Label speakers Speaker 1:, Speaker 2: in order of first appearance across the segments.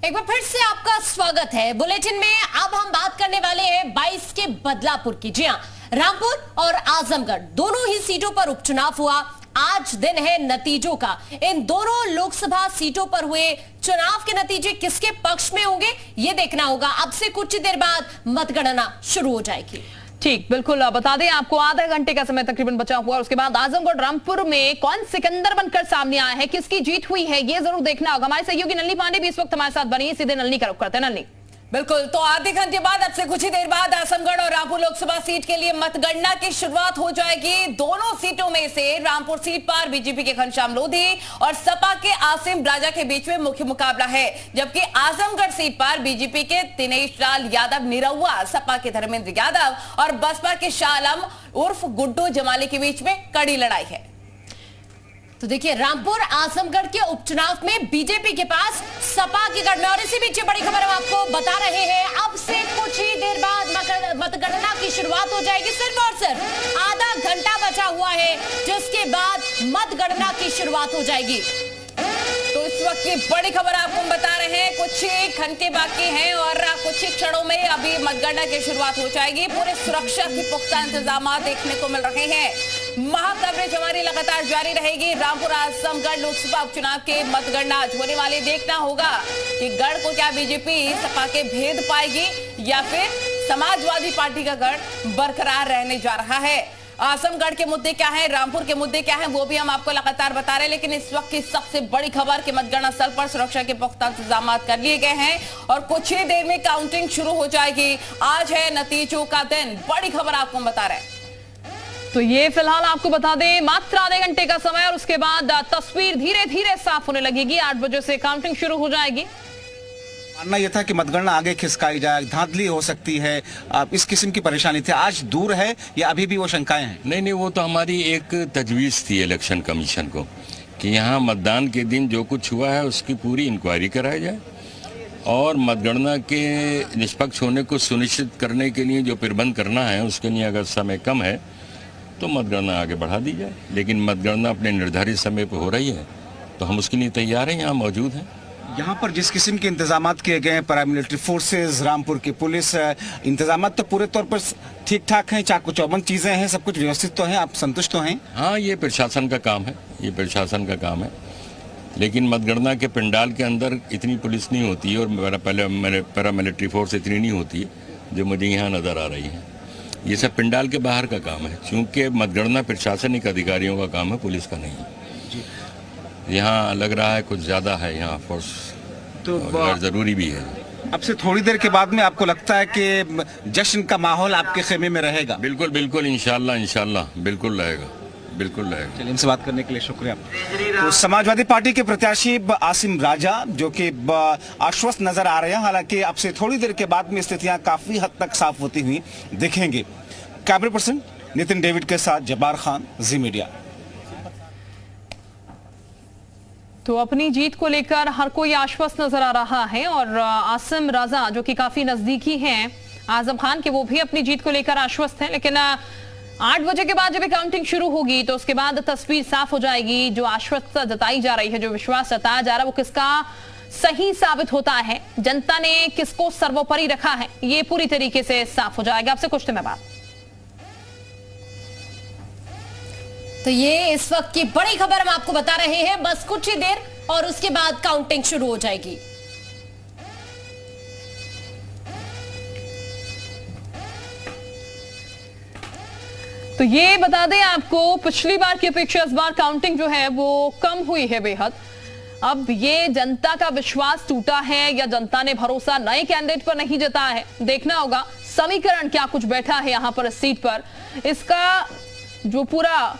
Speaker 1: एक बार फिर से आपका स्वागत है बुलेटिन में। अब हम बात करने वाले हैं 22 के बदलापुर की। जी हां, रामपुर और आजमगढ़ दोनों ही सीटों पर उपचुनाव हुआ। आज दिन है नतीजों का। इन दोनों लोकसभा सीटों पर हुए चुनाव के नतीजे किसके पक्ष में होंगे ये देखना होगा। अब से कुछ ही देर बाद मतगणना शुरू हो जाएगी।
Speaker 2: ठीक, बिल्कुल बता दें आपको, आधा घंटे का समय तकरीबन बचा हुआ। उसके बाद आजमगढ़ रामपुर में कौन सिकंदर बनकर सामने आया है, किसकी जीत हुई है, ये जरूर देखना होगा। हमारे सहयोगी नलिनी पांडे भी इस वक्त हमारे साथ बनी है। सीधे नलिनी का रुख करते हैं। नलिनी,
Speaker 3: बिल्कुल, तो आधे घंटे बाद अब से कुछ ही देर बाद आजमगढ़ और रामपुर लोकसभा सीट के लिए मतगणना की शुरुआत हो जाएगी। दोनों सीटों में से रामपुर सीट पर बीजेपी के घनश्याम लोधी और सपा के आसिम राजा के बीच में मुख्य मुकाबला है, जबकि आजमगढ़ सीट पर बीजेपी के दिनेश लाल यादव निरहुआ, सपा के धर्मेंद्र यादव और बसपा के शाह आलम उर्फ गुड्डू जमाली के बीच में कड़ी लड़ाई है।
Speaker 1: तो देखिए, रामपुर आजमगढ़ के उपचुनाव में बीजेपी के पास सपा की गढ़ में। और इसी बीच बड़ी खबर हम आपको बता रहे हैं, अब से कुछ ही देर बाद मतगणना की शुरुआत हो जाएगी। सिर्फ और सिर्फ आधा घंटा बचा हुआ है, जिसके बाद मतगणना की शुरुआत हो जाएगी।
Speaker 3: तो इस वक्त की बड़ी खबर आपको हम बता रहे हैं, कुछ ही घंटे बाकी हैं और कुछ ही क्षणों में अभी मतगणना की शुरुआत हो जाएगी। पूरे सुरक्षा के पुख्ता इंतजाम देखने को मिल रहे हैं। महा कवरेज हमारी लगातार जारी रहेगी। रामपुर आजमगढ़ लोकसभा उपचुनाव के मतगणना आज होने वाली। देखना होगा कि गढ़ को क्या बीजेपी सपा के भेद पाएगी या फिर समाजवादी पार्टी का गढ़ बरकरार रहने जा रहा है। आजमगढ़ के मुद्दे क्या हैं, रामपुर के मुद्दे क्या हैं, वो भी हम आपको लगातार बता रहे हैं। लेकिन इस वक्त की सबसे बड़ी खबर कि मतगणना स्थल पर सुरक्षा के पुख्ता इंतजाम कर लिए गए हैं और कुछ ही देर में काउंटिंग शुरू हो जाएगी। आज है नतीजों का दिन। बड़ी खबर आपको हम बता रहे हैं।
Speaker 2: तो ये फिलहाल आपको बता दें, मात्र आधे घंटे का समय और उसके बाद तस्वीर धीरे धीरे साफ होने लगेगी। 8 बजे से काउंटिंग शुरू हो जाएगी।
Speaker 4: मानना यह था कि मतगणना आगे खिसकाई जाए, धांधली हो सकती है, इस किस्म की परेशानी थी। आज दूर है या अभी भी वो शंकाएं हैं?
Speaker 5: नहीं, वो तो हमारी एक तजवीज़ थी इलेक्शन कमीशन को कि यहाँ मतदान के दिन जो कुछ हुआ है उसकी पूरी इंक्वायरी कराई जाए और मतगणना के निष्पक्ष होने को सुनिश्चित करने के लिए जो प्रबंध करना है उसके लिए अगर समय कम है तो मतगणना आगे बढ़ा दी जाए। लेकिन मतगणना अपने निर्धारित समय पर हो रही है तो हम उसके लिए तैयार हैं, यहाँ मौजूद हैं।
Speaker 4: यहाँ पर जिस किस्म के इंतजामात किए गए हैं, पैरामिलिट्री फोर्सेस, रामपुर की पुलिस, इंतजामात तो पूरे तौर पर ठीक ठाक हैं, चाकू चौबंद चीजें हैं, सब कुछ व्यवस्थित तो है, आप संतुष्ट तो हैं?
Speaker 5: हाँ, ये प्रशासन का काम है, ये प्रशासन का काम है। लेकिन मतगणना के पंडाल के अंदर इतनी पुलिस नहीं होती है और पैरामिलिट्री फोर्स इतनी नहीं होती है जो मुझे यहाँ नज़र आ रही है। ये सब पंडाल के बाहर का काम है, क्योंकि मतगणना प्रशासनिक अधिकारियों का काम है, पुलिस का नहीं है। यहाँ लग रहा है कुछ ज़्यादा है यहाँ फोर्स, तो ज़रूरी भी है।
Speaker 4: अब से थोड़ी देर के बाद में आपको लगता है कि जश्न का माहौल आपके खेमे में रहेगा?
Speaker 5: बिल्कुल बिल्कुल, इंशाल्लाह बिल्कुल रहेगा, बिल्कुल रहेगा।
Speaker 4: चलिए, इनसे बात करने के लिए शुक्रिया। तो समाजवादी पार्टी के प्रत्याशी आसिम राजा जो कि आश्वस्त नजर आ रहे हैं, हालांकि अब से थोड़ी देर के बाद में स्थितियां काफी हद तक साफ होती हुई दिखेंगी। कैमरा पर्सन नितिन डेविड के साथ जब्बार खान, जी मीडिया।
Speaker 2: तो अपनी जीत को लेकर हर कोई आश्वस्त नजर आ रहा है और आसिम राजा जो कि काफी नजदीकी हैं आजम खान के, वो भी अपनी जीत को लेकर आश्वस्त हैं। लेकिन 8 बजे के बाद जब काउंटिंग शुरू होगी तो उसके बाद तस्वीर साफ हो जाएगी। जो आश्वस्तता जताई जा रही है, जो विश्वास जताया जा रहा है, वो किसका सही साबित होता है, जनता ने किसको सर्वोपरि रखा है, ये पूरी तरीके से साफ हो जाएगा। आपसे कुछ समय बाद।
Speaker 1: तो ये इस वक्त की बड़ी खबर हम आपको बता रहे हैं। बस कुछ ही देर और उसके बाद काउंटिंग शुरू हो जाएगी।
Speaker 2: तो ये बता दें आपको, पिछली बार की अपेक्षा इस बार काउंटिंग जो है वो कम हुई है बेहद। अब ये जनता का विश्वास टूटा है या जनता ने भरोसा नए कैंडिडेट पर नहीं जताया है, देखना होगा। समीकरण क्या कुछ बैठा है यहां पर इस सीट पर, इसका जो पूरा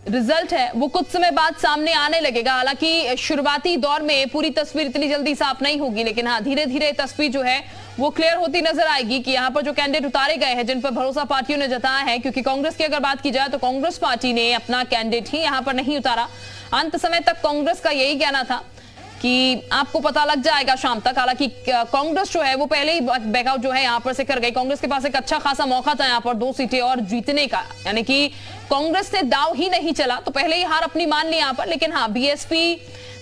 Speaker 2: रिजल्ट है वो कुछ समय बाद सामने आने लगेगा। हालांकि शुरुआती दौर में पूरी तस्वीर इतनी जल्दी साफ नहीं होगी, लेकिन हाँ, धीरे धीरे तस्वीर जो है वो क्लियर होती नजर आएगी कि यहाँ पर जो कैंडिडेट उतारे गए हैं, जिन पर भरोसा पार्टियों ने जताया है। क्योंकि कांग्रेस की अगर बात की जाए तो कांग्रेस पार्टी ने अपना कैंडिडेट ही यहाँ पर नहीं उतारा। अंत समय तक कांग्रेस का यही कहना था कि आपको पता लग जाएगा शाम तक। हालांकि कांग्रेस जो है वो पहले ही बैकआउट जो है यहाँ पर से कर गई। कांग्रेस के पास एक अच्छा खासा मौका था यहाँ पर 2 सीटें और जीतने का, यानी कि कांग्रेस ने दाव ही नहीं चला तो पहले ही हार अपनी मान ली यहाँ पर। लेकिन हाँ, बीएसपी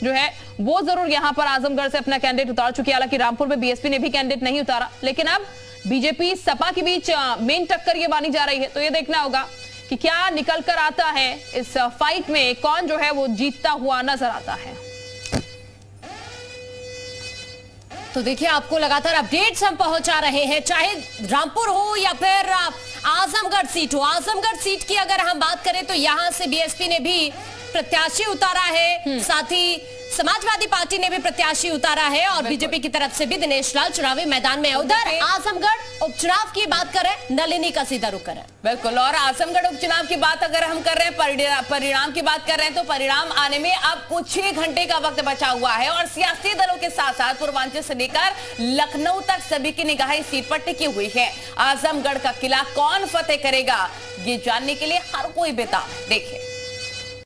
Speaker 2: जो है वो जरूर यहाँ पर आजमगढ़ से अपना कैंडिडेट उतार चुकी है। हालांकि रामपुर में बीएसपी ने भी कैंडिडेट नहीं उतारा, लेकिन अब बीजेपी सपा के बीच मेन टक्कर ये मानी जा रही है। तो ये देखना होगा कि क्या निकल कर आता है इस फाइट में, कौन जो है वो जीतता हुआ नजर आता है।
Speaker 1: तो देखिए, आपको लगातार अपडेट्स हम पहुंचा रहे हैं, चाहे रामपुर हो या फिर आजमगढ़ सीट हो। आजमगढ़ सीट की अगर हम बात करें तो यहां से बीएसपी ने भी प्रत्याशी उतारा है, साथ ही समाजवादी पार्टी ने भी प्रत्याशी उतारा है और बीजेपी की तरफ से भी दिनेश लाल चुनावी मैदान में है। उधर आजमगढ़ उपचुनाव की बात करें, नलिनी का सीधा रुख करें।
Speaker 3: बिल्कुल, और आजमगढ़ उपचुनाव की बात अगर हम कर रहे हैं, परिणाम की बात कर रहे हैं, तो परिणाम आने में अब कुछ ही घंटे का वक्त बचा हुआ है और सियासी दलों के साथ साथ पूर्वांचल से लेकर लखनऊ तक सभी की निगाहें इस सीट पर टिकी हुई है। आजमगढ़ का किला कौन फतेह करेगा, ये जानने के लिए हर कोई बेताब है। देखिए,